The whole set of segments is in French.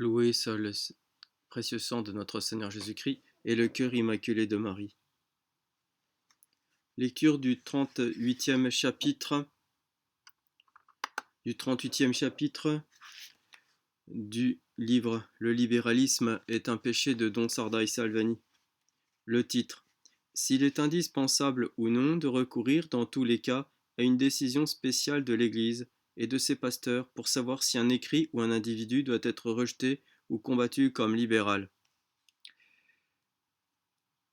Loué soit le précieux sang de notre Seigneur Jésus-Christ et le cœur immaculé de Marie. Lecture du 38e chapitre du livre Le libéralisme est un péché de Don Sarda Salvani. Le titre: S'il est indispensable ou non de recourir dans tous les cas à une décision spéciale de l'Église et de ses pasteurs pour savoir si un écrit ou un individu doit être rejeté ou combattu comme libéral.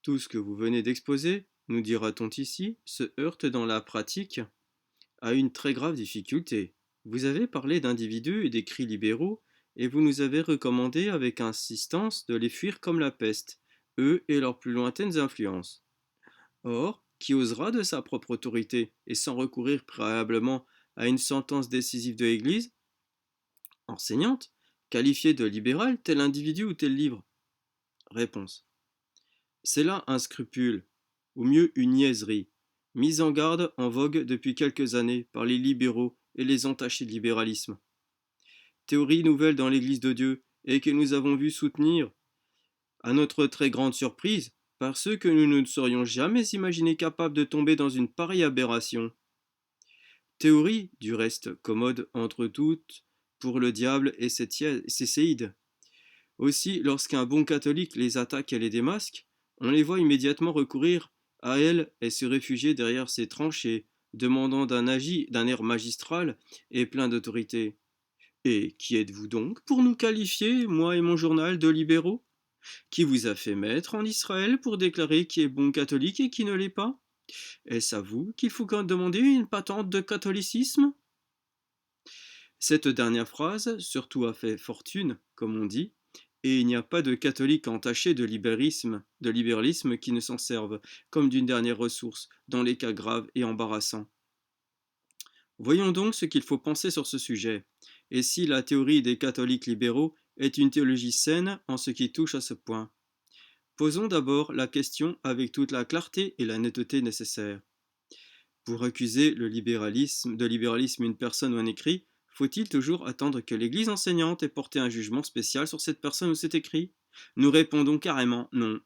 Tout ce que vous venez d'exposer, nous dira-t-on ici, se heurte dans la pratique à une très grave difficulté. Vous avez parlé d'individus et d'écrits libéraux, et vous nous avez recommandé avec insistance de les fuir comme la peste, eux et leurs plus lointaines influences. Or, qui osera de sa propre autorité, et sans recourir préalablement à une sentence décisive de l'Église enseignante, qualifier de libéral tel individu ou tel livre? Réponse: c'est là un scrupule, ou mieux une niaiserie, mise en garde en vogue depuis quelques années par les libéraux et les entachés de libéralisme. Théorie nouvelle dans l'Église de Dieu et que nous avons vu soutenir, à notre très grande surprise, par ceux que nous ne serions jamais imaginés capables de tomber dans une pareille aberration. Théorie, du reste, commode entre toutes pour le diable et ses séides. Aussi, lorsqu'un bon catholique les attaque et les démasque, on les voit immédiatement recourir à elle et se réfugier derrière ses tranchées, demandant d'un air magistral et plein d'autorité. Et qui êtes-vous donc pour nous qualifier, moi et mon journal, de libéraux? Qui vous a fait maître en Israël pour déclarer qui est bon catholique et qui ne l'est pas? Est-ce à vous qu'il faut demander une patente de catholicisme? Cette dernière phrase, surtout, a fait fortune, comme on dit, et il n'y a pas de catholique entaché de libéralisme qui ne s'en serve comme d'une dernière ressource dans les cas graves et embarrassants. Voyons donc ce qu'il faut penser sur ce sujet, et si la théorie des catholiques libéraux est une théologie saine en ce qui touche à ce point. Posons d'abord la question avec toute la clarté et la netteté nécessaires. Pour accuser de libéralisme une personne ou un écrit, faut-il toujours attendre que l'Église enseignante ait porté un jugement spécial sur cette personne ou cet écrit? Nous répondons carrément non.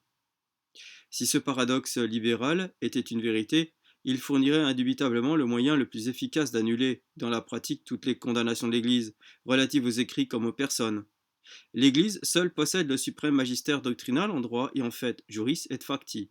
Si ce paradoxe libéral était une vérité, il fournirait indubitablement le moyen le plus efficace d'annuler, dans la pratique, toutes les condamnations de l'Église, relatives aux écrits comme aux personnes. L'Église seule possède le suprême magistère doctrinal en droit et en fait, juris et facti.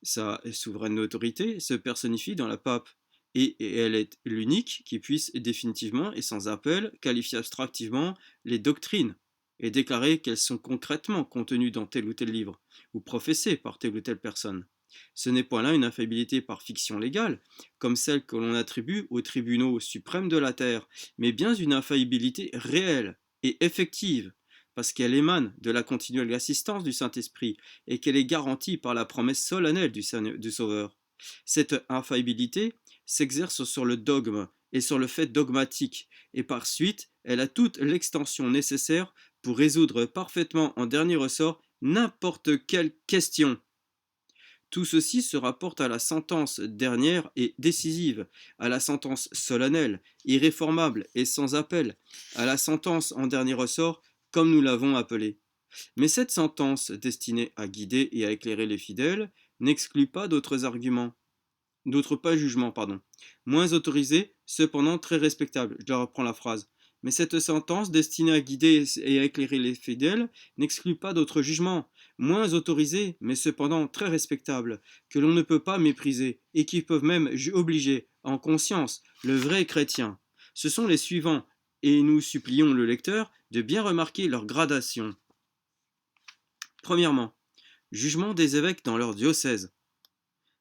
Sa souveraine autorité se personnifie dans la pape, et elle est l'unique qui puisse définitivement et sans appel qualifier abstractivement les doctrines et déclarer qu'elles sont concrètement contenues dans tel ou tel livre, ou professées par telle ou telle personne. Ce n'est point là une infaillibilité par fiction légale, comme celle que l'on attribue aux tribunaux suprêmes de la terre, mais bien une infaillibilité réelle et effective, parce qu'elle émane de la continuelle assistance du Saint-Esprit et qu'elle est garantie par la promesse solennelle du Sauveur. Cette infaillibilité s'exerce sur le dogme et sur le fait dogmatique, et par suite, elle a toute l'extension nécessaire pour résoudre parfaitement en dernier ressort n'importe quelle question. Tout ceci se rapporte à la sentence dernière et décisive, à la sentence solennelle, irréformable et sans appel, à la sentence en dernier ressort, comme nous l'avons appelée. Mais cette sentence, destinée à guider et à éclairer les fidèles, n'exclut pas d'autres pas jugements, moins autorisés, cependant très respectables. Je reprends la phrase. Mais cette sentence, destinée à guider et à éclairer les fidèles, n'exclut pas d'autres jugements, moins autorisés, mais cependant très respectables, que l'on ne peut pas mépriser, et qui peuvent même obliger, en conscience, le vrai chrétien. Ce sont les suivants, et nous supplions le lecteur de bien remarquer leur gradation. Premièrement, jugement des évêques dans leur diocèse.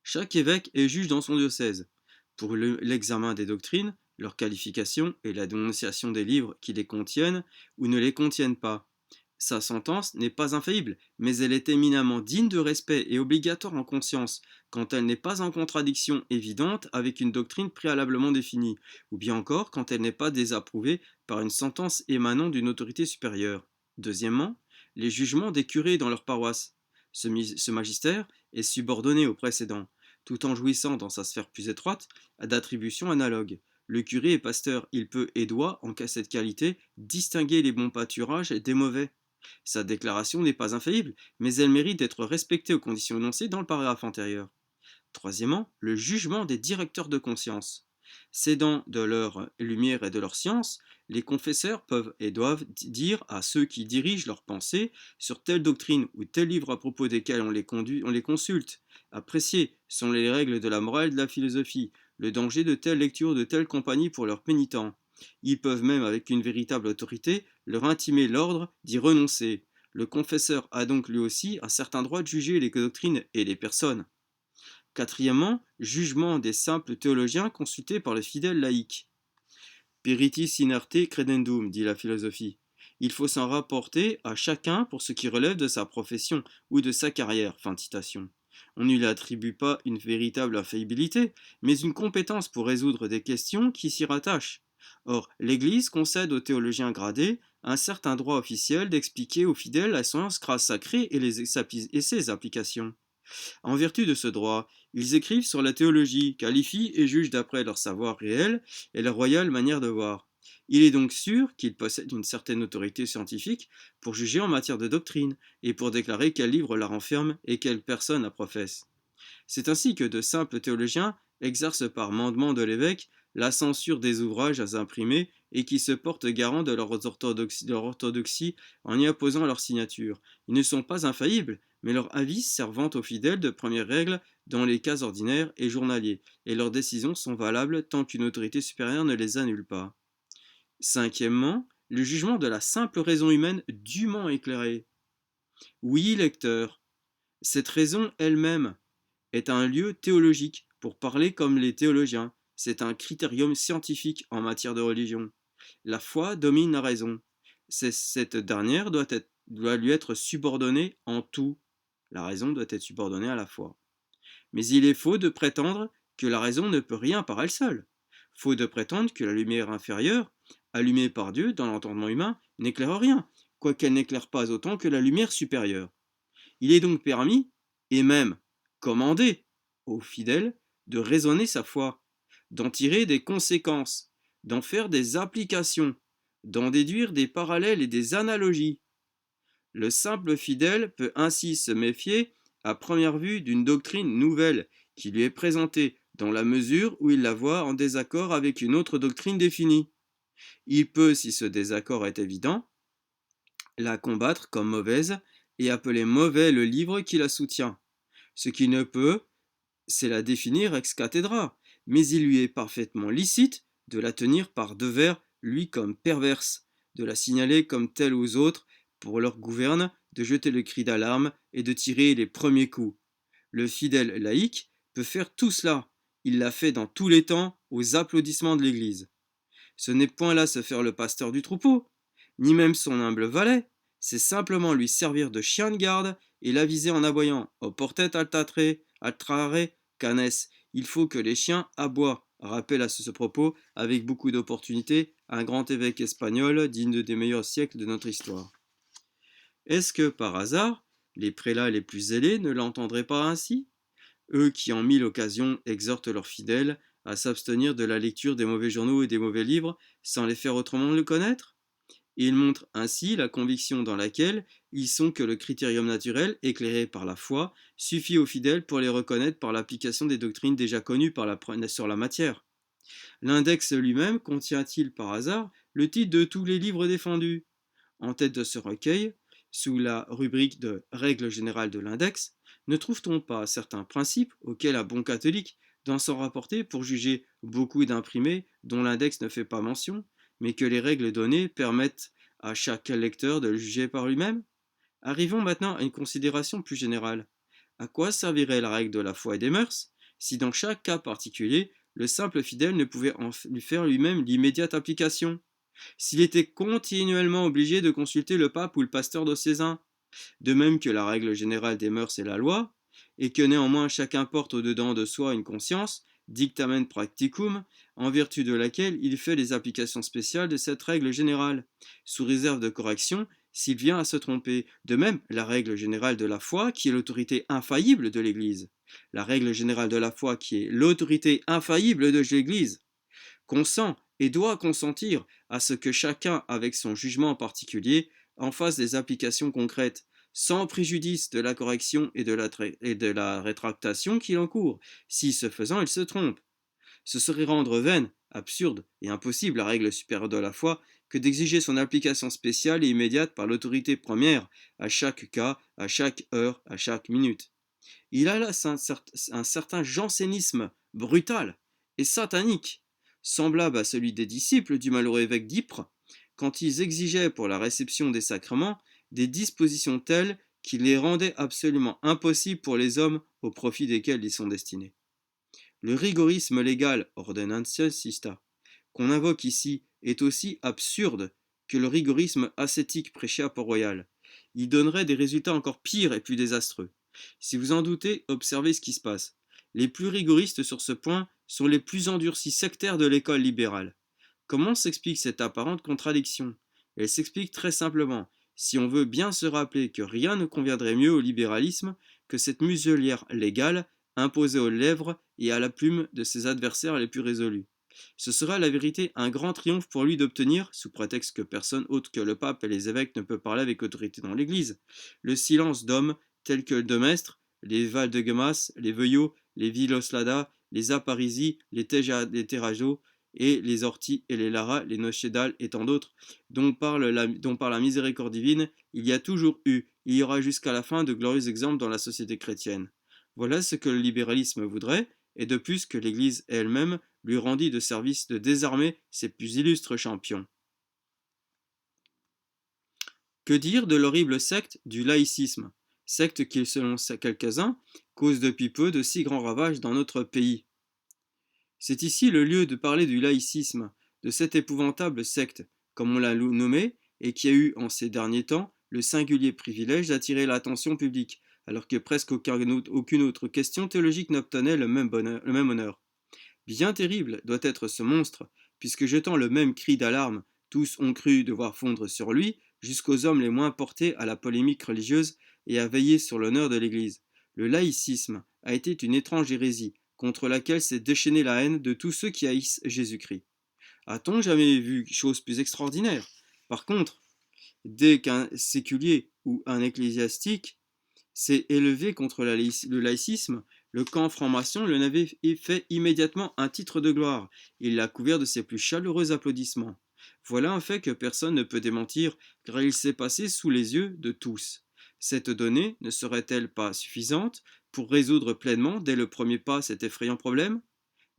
Chaque évêque est juge dans son diocèse. Pour l'examen des doctrines, leur qualification et la dénonciation des livres qui les contiennent ou ne les contiennent pas. Sa sentence n'est pas infaillible, mais elle est éminemment digne de respect et obligatoire en conscience, quand elle n'est pas en contradiction évidente avec une doctrine préalablement définie, ou bien encore quand elle n'est pas désapprouvée par une sentence émanant d'une autorité supérieure. Deuxièmement, les jugements des curés dans leur paroisse. Ce magistère est subordonné au précédent, tout en jouissant dans sa sphère plus étroite d'attributions analogues. Le curé est pasteur, il peut et doit, en cas cette qualité, distinguer les bons pâturages des mauvais. Sa déclaration n'est pas infaillible, mais elle mérite d'être respectée aux conditions énoncées dans le paragraphe antérieur. Troisièmement, le jugement des directeurs de conscience. S'aidant de leur lumière et de leur science, les confesseurs peuvent et doivent dire à ceux qui dirigent leurs pensées sur telle doctrine ou tel livre à propos desquels on les consulte. Apprécier sont les règles de la morale et de la philosophie, le danger de telle lecture ou de telle compagnie pour leurs pénitents. Ils peuvent même, avec une véritable autorité, leur intimer l'ordre d'y renoncer. Le confesseur a donc lui aussi un certain droit de juger les doctrines et les personnes. Quatrièmement, jugement des simples théologiens consultés par les fidèles laïcs. Peritis inerte credendum, dit la philosophie. Il faut s'en rapporter à chacun pour ce qui relève de sa profession ou de sa carrière. Fin de citation. On ne lui attribue pas une véritable infaillibilité, mais une compétence pour résoudre des questions qui s'y rattachent. Or, l'Église concède aux théologiens gradés un certain droit officiel d'expliquer aux fidèles la science grâce sacrée et ses applications. En vertu de ce droit, ils écrivent sur la théologie, qualifient et jugent d'après leur savoir réel et leur royale manière de voir. Il est donc sûr qu'ils possèdent une certaine autorité scientifique pour juger en matière de doctrine et pour déclarer quel livre la renferme et quelle personne la professe. C'est ainsi que de simples théologiens exercent par mandement de l'évêque la censure des ouvrages à imprimer et qui se portent garants de leur orthodoxie en y apposant leur signature. Ils ne sont pas infaillibles, mais leur avis servant aux fidèles de première règle dans les cas ordinaires et journaliers, et leurs décisions sont valables tant qu'une autorité supérieure ne les annule pas. Cinquièmement, le jugement de la simple raison humaine dûment éclairée. Oui, lecteur, cette raison elle-même est un lieu théologique, pour parler comme les théologiens. C'est un critérium scientifique en matière de religion. La foi domine la raison. Cette dernière doit lui être subordonnée en tout. La raison doit être subordonnée à la foi. Mais il est faux de prétendre que la raison ne peut rien par elle seule. Faux de prétendre que la lumière inférieure, allumée par Dieu dans l'entendement humain, n'éclaire rien, quoiqu'elle n'éclaire pas autant que la lumière supérieure. Il est donc permis, et même commandé, aux fidèles de raisonner sa foi, d'en tirer des conséquences, d'en faire des applications, d'en déduire des parallèles et des analogies. Le simple fidèle peut ainsi se méfier à première vue d'une doctrine nouvelle qui lui est présentée dans la mesure où il la voit en désaccord avec une autre doctrine définie. Il peut, si ce désaccord est évident, la combattre comme mauvaise et appeler mauvais le livre qui la soutient. Ce qu'il ne peut, c'est la définir ex cathedra, mais il lui est parfaitement licite de la tenir par devers, lui comme perverse, de la signaler comme telle aux autres pour leur gouverne, de jeter le cri d'alarme et de tirer les premiers coups. Le fidèle laïc peut faire tout cela, il l'a fait dans tous les temps aux applaudissements de l'Église. Ce n'est point là se faire le pasteur du troupeau, ni même son humble valet, c'est simplement lui servir de chien de garde et l'aviser en aboyant au portet altrare canes. Il faut que les chiens aboient. Rappelle à ce propos, avec beaucoup d'opportunité, un grand évêque espagnol digne des meilleurs siècles de notre histoire. Est-ce que, par hasard, les prélats les plus zélés ne l'entendraient pas ainsi? Eux qui, en mille occasions, exhortent leurs fidèles à s'abstenir de la lecture des mauvais journaux et des mauvais livres sans les faire autrement le connaître? Et ils montrent ainsi la conviction dans laquelle ils sont que le critérium naturel, éclairé par la foi, suffit aux fidèles pour les reconnaître par l'application des doctrines déjà connues sur la matière. L'index lui-même contient-il par hasard le titre de tous les livres défendus? En tête de ce recueil, sous la rubrique de Règles générales de l'index, ne trouve-t-on pas certains principes auxquels un bon catholique doit s'en rapporter pour juger beaucoup d'imprimés dont l'index ne fait pas mention, mais que les règles données permettent à chaque lecteur de le juger par lui-même? Arrivons maintenant à une considération plus générale. À quoi servirait la règle de la foi et des mœurs si dans chaque cas particulier, le simple fidèle ne pouvait en lui faire lui-même l'immédiate application? S'il était continuellement obligé de consulter le pape ou le pasteur diocésain, de même que la règle générale des mœurs est la loi, et que néanmoins chacun porte au-dedans de soi une conscience, dictamen practicum, en vertu de laquelle il fait les applications spéciales de cette règle générale, sous réserve de correction s'il vient à se tromper. De même, la règle générale de la foi, qui est l'autorité infaillible de l'Église. La règle générale de la foi, qui est l'autorité infaillible de l'Église. consent et doit consentir à ce que chacun, avec son jugement particulier, en fasse des applications concrètes, sans préjudice de la correction et de la rétractation qu'il encourt, si ce faisant il se trompe. Ce serait rendre vaine, absurde et impossible la règle supérieure de la foi que d'exiger son application spéciale et immédiate par l'autorité première, à chaque cas, à chaque heure, à chaque minute. Il a là un certain jansénisme brutal et satanique, semblable à celui des disciples du malheureux évêque d'Ypres, quand ils exigeaient pour la réception des sacrements des dispositions telles qui les rendaient absolument impossibles pour les hommes au profit desquels ils sont destinés. Le rigorisme légal ordinantia sista, qu'on invoque ici, est aussi absurde que le rigorisme ascétique prêché à Port-Royal. Il donnerait des résultats encore pires et plus désastreux. Si vous en doutez, observez ce qui se passe. Les plus rigoristes sur ce point sont les plus endurcis sectaires de l'école libérale. Comment s'explique cette apparente contradiction? Elle s'explique très simplement, si on veut bien se rappeler que rien ne conviendrait mieux au libéralisme que cette muselière légale imposée aux lèvres et à la plume de ses adversaires les plus résolus. Ce sera à la vérité un grand triomphe pour lui d'obtenir, sous prétexte que personne autre que le pape et les évêques ne peut parler avec autorité dans l'Église, le silence d'hommes tels que Demestre, les Valdegemas, les Veuillot, les Villoslada, les Aparizi, les Terajo, et les Orti et les Lara, les Nocedal et tant d'autres, dont par la miséricorde divine, il y a toujours eu, il y aura jusqu'à la fin de glorieux exemples dans la société chrétienne. Voilà ce que le libéralisme voudrait, et de plus que l'Église elle-même lui rendit de service de désarmer ses plus illustres champions. Que dire de l'horrible secte du laïcisme, secte qui, selon quelques-uns, cause depuis peu de si grands ravages dans notre pays? C'est ici le lieu de parler du laïcisme, de cette épouvantable secte, comme on l'a nommé, et qui a eu, en ces derniers temps, le singulier privilège d'attirer l'attention publique, alors que presque aucune autre question théologique n'obtenait le même honneur. Bien terrible doit être ce monstre, puisque jetant le même cri d'alarme, tous ont cru devoir fondre sur lui, jusqu'aux hommes les moins portés à la polémique religieuse et à veiller sur l'honneur de l'Église. Le laïcisme a été une étrange hérésie, contre laquelle s'est déchaînée la haine de tous ceux qui haïssent Jésus-Christ. A-t-on jamais vu chose plus extraordinaire? Par contre, dès qu'un séculier ou un ecclésiastique s'est élevé contre le laïcisme, le camp franc-maçon le n'avait fait immédiatement un titre de gloire. Il l'a couvert de ses plus chaleureux applaudissements. Voilà un fait que personne ne peut démentir, car il s'est passé sous les yeux de tous. Cette donnée ne serait-elle pas suffisante pour résoudre pleinement, dès le premier pas, cet effrayant problème?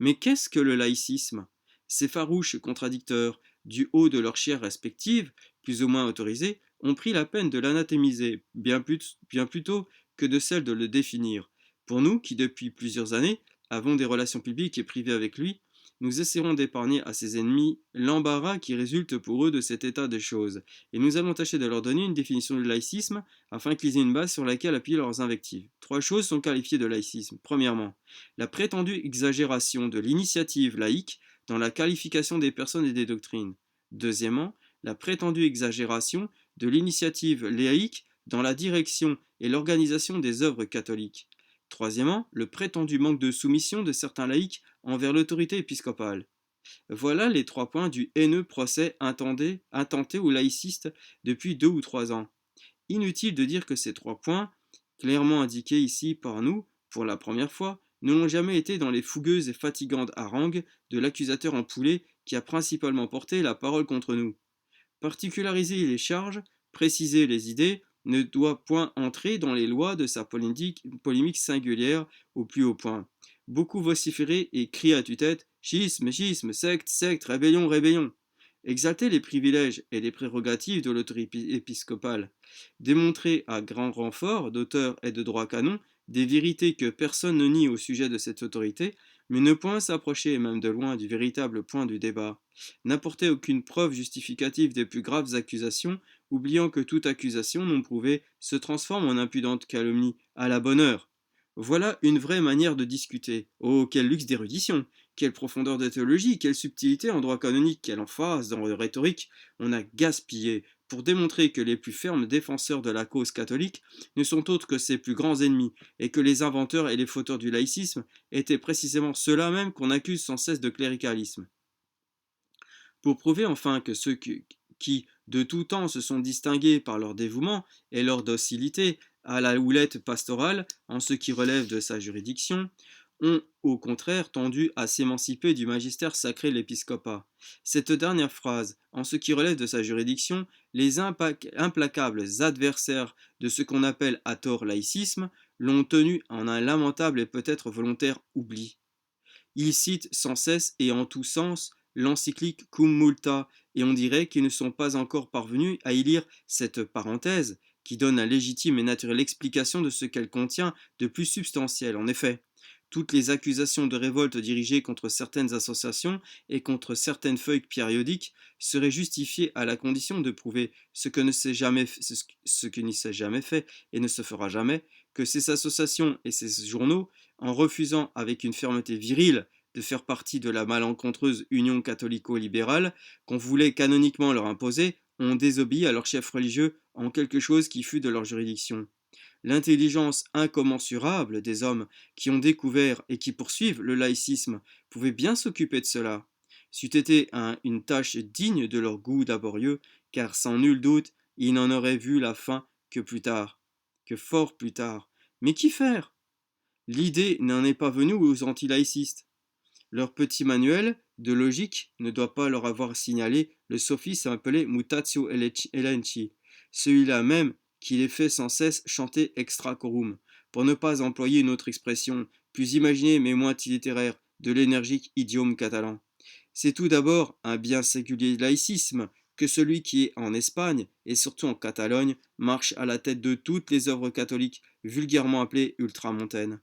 Mais qu'est-ce que le laïcisme? Ces farouches contradicteurs, du haut de leurs chaires respectives, plus ou moins autorisées, ont pris la peine de l'anathémiser, bien plutôt que de celle de le définir. Pour nous, qui depuis plusieurs années avons des relations publiques et privées avec lui, nous essaierons d'épargner à ses ennemis l'embarras qui résulte pour eux de cet état de choses, et nous allons tâcher de leur donner une définition du laïcisme afin qu'ils aient une base sur laquelle appuyer leurs invectives. Trois choses sont qualifiées de laïcisme. Premièrement, la prétendue exagération de l'initiative laïque dans la qualification des personnes et des doctrines. Deuxièmement, la prétendue exagération de l'initiative laïque dans la direction et l'organisation des œuvres catholiques. Troisièmement, le prétendu manque de soumission de certains laïcs envers l'autorité épiscopale. Voilà les trois points du haineux procès intenté aux laïcistes depuis 2 ou 3 ans. Inutile de dire que ces trois points, clairement indiqués ici par nous, pour la première fois, ne l'ont jamais été dans les fougueuses et fatigantes harangues de l'accusateur en poulet qui a principalement porté la parole contre nous. Particulariser les charges, préciser les idées, ne doit point entrer dans les lois de sa polémique singulière au plus haut point. Beaucoup vociférer et crier à tue-tête « Schisme, schisme, secte, secte, rébellion, rébellion !» Exalter les privilèges et les prérogatives de l'autorité épiscopale. Démontrer à grand renfort d'auteurs et de droit canon des vérités que personne ne nie au sujet de cette autorité, mais ne point s'approcher même de loin du véritable point du débat. N'apporter aucune preuve justificative des plus graves accusations, oubliant que toute accusation non prouvée se transforme en impudente calomnie, à la bonne heure. Voilà une vraie manière de discuter. Oh, quel luxe d'érudition! Quelle profondeur de théologie, quelle subtilité en droit canonique, quelle emphase dans la rhétorique on a gaspillé pour démontrer que les plus fermes défenseurs de la cause catholique ne sont autres que ses plus grands ennemis, et que les inventeurs et les fauteurs du laïcisme étaient précisément ceux-là même qu'on accuse sans cesse de cléricalisme. Pour prouver enfin que ceux qui, de tout temps, se sont distingués par leur dévouement et leur docilité à la houlette pastorale en ce qui relève de sa juridiction, ont au contraire tendu à s'émanciper du magistère sacré de l'épiscopat. Cette dernière phrase, en ce qui relève de sa juridiction, les implacables adversaires de ce qu'on appelle à tort laïcisme l'ont tenu en un lamentable et peut-être volontaire oubli. Ils citent sans cesse et en tous sens l'encyclique Cum Multa, et on dirait qu'ils ne sont pas encore parvenus à y lire cette parenthèse qui donne la légitime et naturelle explication de ce qu'elle contient de plus substantiel. En effet, toutes les accusations de révolte dirigées contre certaines associations et contre certaines feuilles périodiques seraient justifiées à la condition de prouver ce que n'y s'est jamais fait et ne se fera jamais, que ces associations et ces journaux, en refusant avec une fermeté virile de faire partie de la malencontreuse union catholico-libérale qu'on voulait canoniquement leur imposer, ont désobéi à leur chef religieux en quelque chose qui fut de leur juridiction. L'intelligence incommensurable des hommes qui ont découvert et qui poursuivent le laïcisme pouvait bien s'occuper de cela. C'eût été une tâche digne de leur goût laborieux, car sans nul doute, ils n'en auraient vu la fin que plus tard, que fort plus tard. Mais qu'y faire? L'idée n'en est pas venue aux anti-laïcistes. Leur petit manuel de logique ne doit pas leur avoir signalé le sophisme appelé mutatio elenchi, celui-là même qui les fait sans cesse chanter extra chorum, pour ne pas employer une autre expression, plus imaginée mais moins littéraire, de l'énergique idiome catalan. C'est tout d'abord un bien singulier laïcisme que celui qui, en Espagne, et surtout en Catalogne, marche à la tête de toutes les œuvres catholiques vulgairement appelées ultramontaines.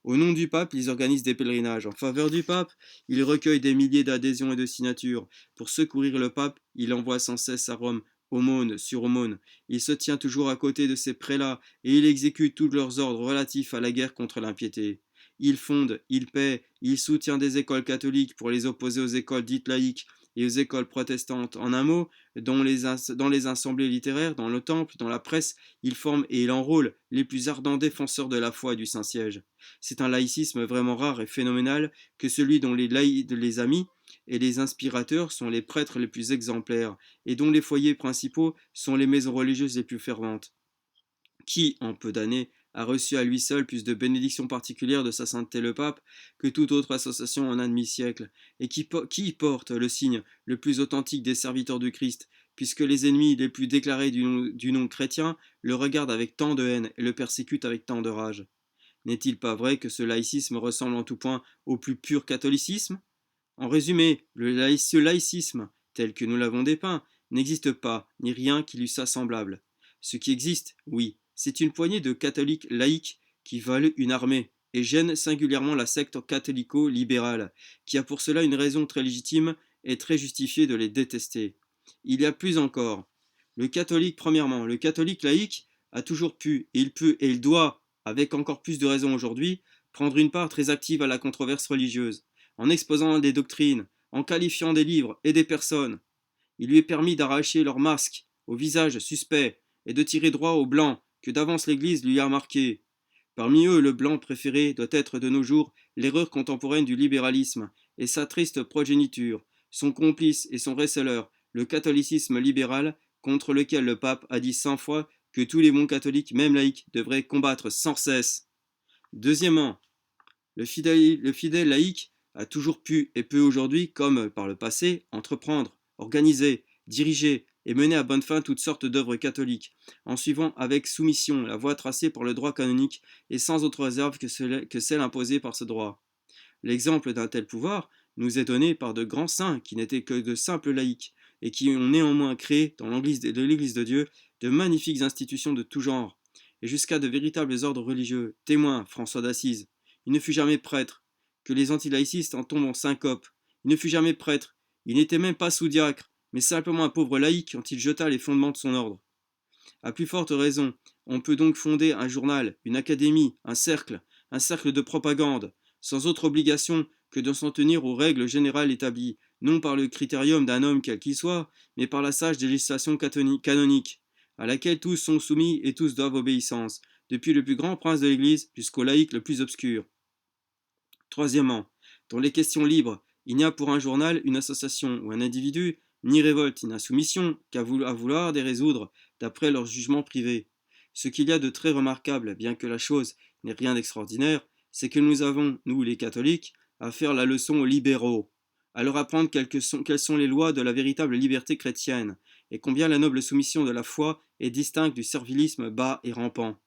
Au nom du pape, ils organisent des pèlerinages. En faveur du pape, ils recueillent des milliers d'adhésions et de signatures. Pour secourir le pape, il envoie sans cesse à Rome aumône sur aumône. Il se tient toujours à côté de ses prélats et il exécute tous leurs ordres relatifs à la guerre contre l'impiété. Il fonde, il paie, il soutient des écoles catholiques pour les opposer aux écoles dites laïques et aux écoles protestantes. En un mot, dans les assemblées littéraires, dans le temple, dans la presse, il forme et il enrôle les plus ardents défenseurs de la foi et du Saint-Siège. C'est un laïcisme vraiment rare et phénoménal que celui dont les amis et les inspirateurs sont les prêtres les plus exemplaires et dont les foyers principaux sont les maisons religieuses les plus ferventes. Qui, en peu d'années, a reçu à lui seul plus de bénédictions particulières de sa sainteté le pape que toute autre association en un demi-siècle, et qui porte le signe le plus authentique des serviteurs du Christ, puisque les ennemis les plus déclarés du nom chrétien le regardent avec tant de haine et le persécutent avec tant de rage. N'est-il pas vrai que ce laïcisme ressemble en tout point au plus pur catholicisme? En résumé, ce laïcisme, tel que nous l'avons dépeint, n'existe pas, ni rien qui lui soit semblable. Ce qui existe, oui, c'est une poignée de catholiques laïcs qui valent une armée, et gênent singulièrement la secte catholico-libérale, qui a pour cela une raison très légitime et très justifiée de les détester. Il y a plus encore. Premièrement, le catholique laïque a toujours pu, et il peut, et il doit, avec encore plus de raison aujourd'hui, prendre une part très active à la controverse religieuse, en exposant des doctrines, en qualifiant des livres et des personnes. Il lui est permis d'arracher leurs masques au visage suspect et de tirer droit au blanc que d'avance l'Église lui a marqué. Parmi eux, le blanc préféré doit être de nos jours l'erreur contemporaine du libéralisme et sa triste progéniture, son complice et son receleur, le catholicisme libéral, contre lequel le pape a dit 100 fois que tous les bons catholiques, même laïcs, devraient combattre sans cesse. Deuxièmement, le fidèle laïque a toujours pu et peut aujourd'hui, comme par le passé, entreprendre, organiser, diriger et mener à bonne fin toutes sortes d'œuvres catholiques, en suivant avec soumission la voie tracée par le droit canonique et sans autre réserve que celle imposée par ce droit. L'exemple d'un tel pouvoir nous est donné par de grands saints qui n'étaient que de simples laïcs et qui ont néanmoins créé dans l'Église de Dieu de magnifiques institutions de tout genre, et jusqu'à de véritables ordres religieux. Témoin François d'Assise. Il ne fut jamais prêtre, que les antilaïcistes en tombent en syncope. Il ne fut jamais prêtre, il n'était même pas sous-diacre, mais simplement un pauvre laïc quand il jeta les fondements de son ordre. À plus forte raison, on peut donc fonder un journal, une académie, un cercle de propagande, sans autre obligation que de s'en tenir aux règles générales établies, non par le critérium d'un homme quel qu'il soit, mais par la sage législation canonique, à laquelle tous sont soumis et tous doivent obéissance, depuis le plus grand prince de l'Église jusqu'au laïc le plus obscur. Troisièmement, dans les questions libres, Il n'y a pour un journal, une association ou un individu ni révolte ni insoumission qu'à vouloir les résoudre d'après leur jugement privé. Ce qu'il y a de très remarquable, bien que la chose n'ait rien d'extraordinaire, c'est que nous avons, nous les catholiques, à faire la leçon aux libéraux, à leur apprendre quelles sont les lois de la véritable liberté chrétienne, et combien la noble soumission de la foi est distincte du servilisme bas et rampant.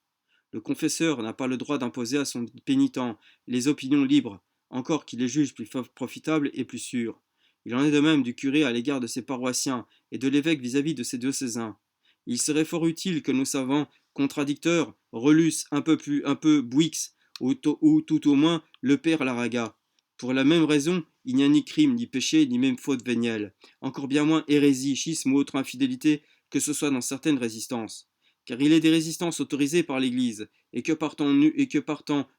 Le confesseur n'a pas le droit d'imposer à son pénitent les opinions libres, encore qu'il les juge plus profitables et plus sûres. Il en est de même du curé à l'égard de ses paroissiens et de l'évêque vis-à-vis de ses diocésains. Il serait fort utile que nos savants contradicteurs relussent un peu Bouix, ou tout au moins le père Laraga. Pour la même raison, il n'y a ni crime, ni péché, ni même faute vénielle, encore bien moins hérésie, schisme ou autre infidélité, que ce soit dans certaines résistances. Car il est des résistances autorisées par l'Église, et que partant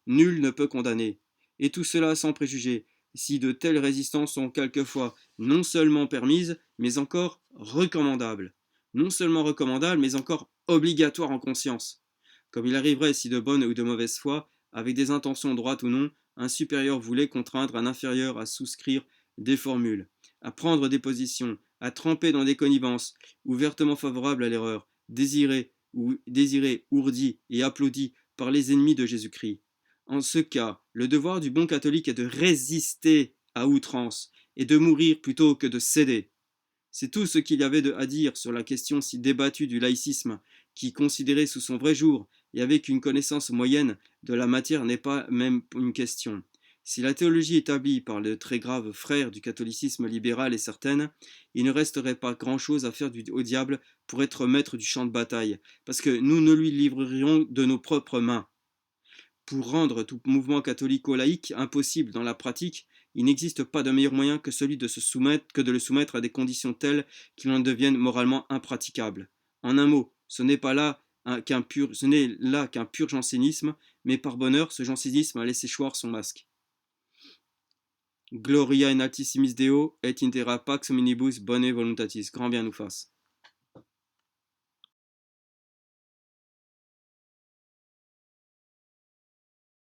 nul ne peut condamner. Et tout cela sans préjuger, si de telles résistances sont quelquefois non seulement permises, mais encore recommandables. Non seulement recommandables, mais encore obligatoires en conscience. Comme il arriverait, si de bonne ou de mauvaise foi, avec des intentions droites ou non, un supérieur voulait contraindre un inférieur à souscrire des formules, à prendre des positions, à tremper dans des connivences, ouvertement favorables à l'erreur, désirées, ourdies et applaudies par les ennemis de Jésus-Christ. En ce cas, le devoir du bon catholique est de résister à outrance et de mourir plutôt que de céder. C'est tout ce qu'il y avait à dire sur la question si débattue du laïcisme, qui, considéré sous son vrai jour et avec une connaissance moyenne de la matière, n'est pas même une question. Si la théologie établie par le très grave frère du catholicisme libéral est certaine, il ne resterait pas grand-chose à faire au diable pour être maître du champ de bataille, parce que nous ne lui livrerions de nos propres mains. Pour rendre tout mouvement catholico-laïque impossible dans la pratique, il n'existe pas de meilleur moyen que celui de le soumettre à des conditions telles qu'il en devienne moralement impraticable. En un mot, ce n'est là qu'un pur jansénisme, mais par bonheur, ce jansénisme a laissé choir son masque. Gloria in altissimis Deo, et in terra pax omnibus bone voluntatis. Grand bien nous fasse.